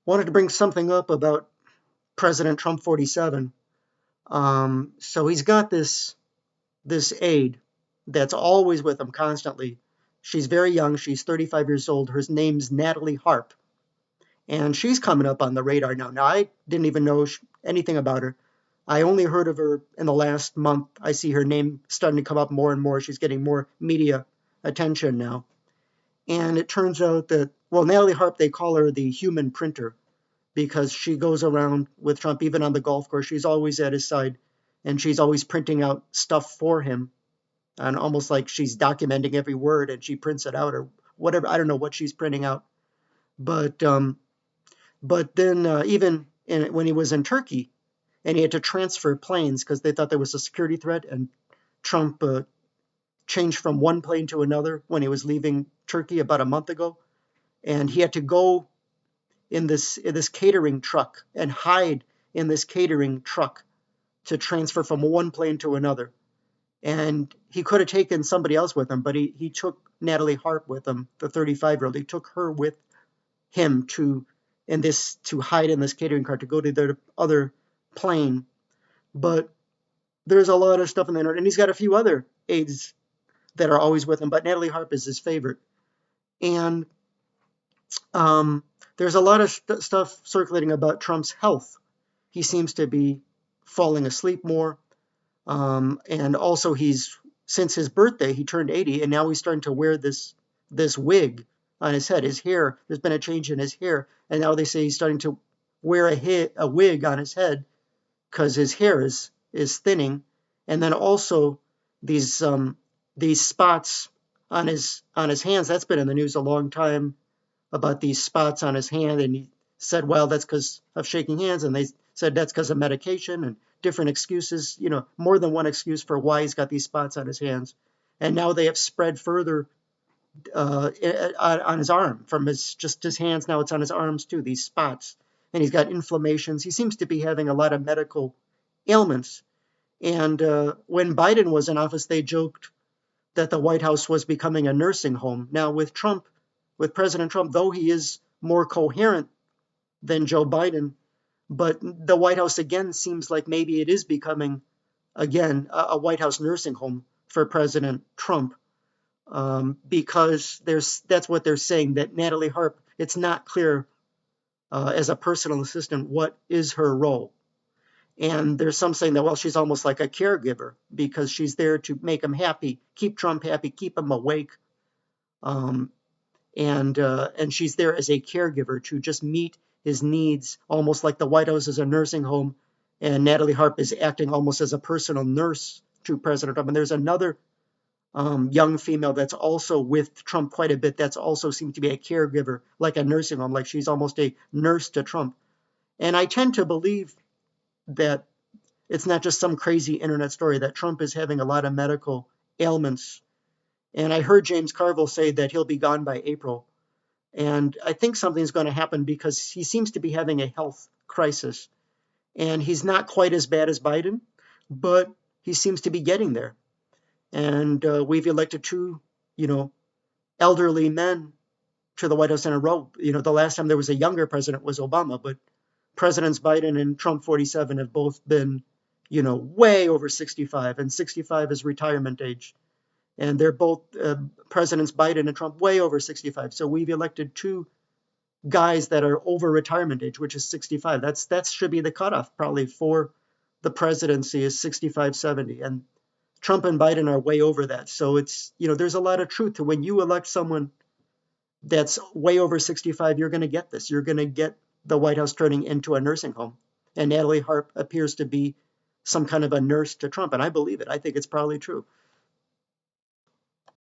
wanted to bring something up about President Trump 47. So he's got this aide that's always with him constantly. She's very young. She's 35 years old. Her name's Natalie Harp, and she's coming up on the radar now. Now I didn't even know anything about her. I only heard of her in the last month. I see her name starting to come up more and more. She's getting more media attention now. And it turns out that, well, Natalie Harp, they call her the human printer because she goes around with Trump, even on the golf course. She's always at his side and she's always printing out stuff for him. And almost like she's documenting every word and she prints it out or whatever. I don't know what she's printing out. But then when he was in Turkey and he had to transfer planes because they thought there was a security threat, and Trump changed from one plane to another when he was leaving Turkey about a month ago, and he had to go in this catering truck and hide in this catering truck to transfer from one plane to another. And he could have taken somebody else with him, but he took Natalie Harp with him, the 35-year-old. He took her with him to hide in this catering car to go to the other plane. But there's a lot of stuff in the internet, and he's got a few other aides that are always with him, but Natalie Harp is his favorite. And there's a lot of stuff circulating about Trump's health. He seems to be falling asleep more. And also since his birthday, he turned 80, and now he's starting to wear this wig on his head. His hair, there's been a change in his hair, and now they say he's starting to wear a wig on his head because his hair is thinning. And then also these spots on his hands. That's been in the news a long time about these spots on his hand, and he said, well, that's because of shaking hands, and they said that's because of medication, and different excuses, more than one excuse for why he's got these spots on his hands. And now they have spread further on his arm from his hands. Now it's on his arms too, these spots. And he's got inflammations. He seems to be having a lot of medical ailments. And when Biden was in office, they joked that the White House was becoming a nursing home. Now with President Trump, though he is more coherent than Joe Biden, but the White House again seems like maybe it is becoming again a White House nursing home for President Trump, because that's what they're saying, that Natalie Harp, it's not clear as a personal assistant what is her role. And there's some saying that, well, she's almost like a caregiver because she's there to make him happy, keep Trump happy, keep him awake. And she's there as a caregiver to just meet his needs, almost like the White House is a nursing home, and Natalie Harp is acting almost as a personal nurse to President Trump. And there's another young female that's also with Trump quite a bit, that's also seems to be a caregiver, like a nursing home, like she's almost a nurse to Trump. And I tend to believe that it's not just some crazy internet story, that Trump is having a lot of medical ailments. And I heard James Carville say that he'll be gone by April. And I think something's going to happen because he seems to be having a health crisis. And he's not quite as bad as Biden, but he seems to be getting there. And we've elected two, elderly men to the White House in a row. The last time there was a younger president was Obama, but Presidents Biden and Trump 47 have both been, way over 65, and 65 is retirement age. And they're both Presidents Biden and Trump way over 65. So we've elected two guys that are over retirement age, which is 65. That should be the cutoff probably for the presidency, is 65, 70. And Trump and Biden are way over that. So it's, there's a lot of truth to when you elect someone that's way over 65, you're going to get this. You're going to get the White House turning into a nursing home. And Natalie Harp appears to be some kind of a nurse to Trump. And I believe it. I think it's probably true.